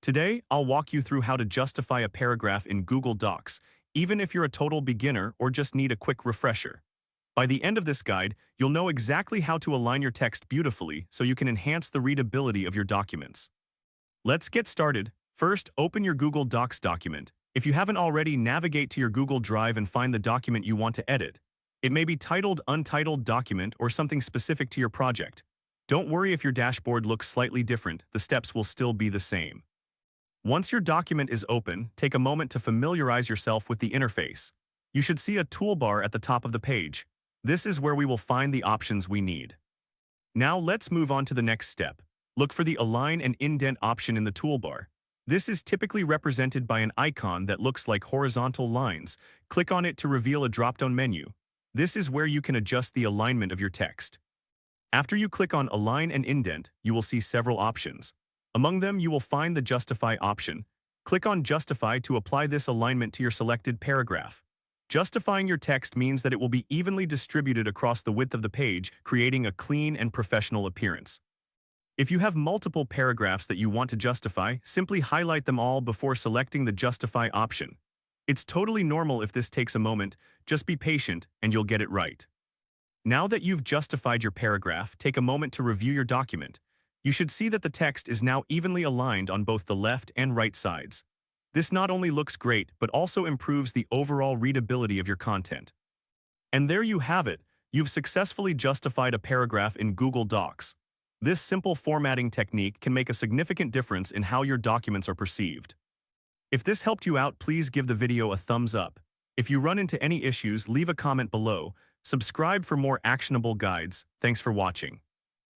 Today, I'll walk you through how to justify a paragraph in Google Docs, even if you're a total beginner or just need a quick refresher. By the end of this guide, you'll know exactly how to align your text beautifully so you can enhance the readability of your documents. Let's get started. First, open your Google Docs document. If you haven't already, navigate to your Google Drive and find the document you want to edit. It may be titled Untitled Document or something specific to your project. Don't worry if your dashboard looks slightly different, the steps will still be the same. Once your document is open, take a moment to familiarize yourself with the interface. You should see a toolbar at the top of the page. This is where we will find the options we need. Now let's move on to the next step. Look for the Align and Indent option in the toolbar. This is typically represented by an icon that looks like horizontal lines. Click on it to reveal a drop-down menu. This is where you can adjust the alignment of your text. After you click on Align and Indent, you will see several options. Among them, you will find the Justify option. Click on Justify to apply this alignment to your selected paragraph. Justifying your text means that it will be evenly distributed across the width of the page, creating a clean and professional appearance. If you have multiple paragraphs that you want to justify, simply highlight them all before selecting the Justify option. It's totally normal if this takes a moment, just be patient and you'll get it right. Now that you've justified your paragraph, take a moment to review your document. You should see that the text is now evenly aligned on both the left and right sides. This not only looks great, but also improves the overall readability of your content. And there you have it. You've successfully justified a paragraph in Google Docs. This simple formatting technique can make a significant difference in how your documents are perceived. If this helped you out, please give the video a thumbs up. If you run into any issues, leave a comment below. Subscribe for more actionable guides. Thanks for watching.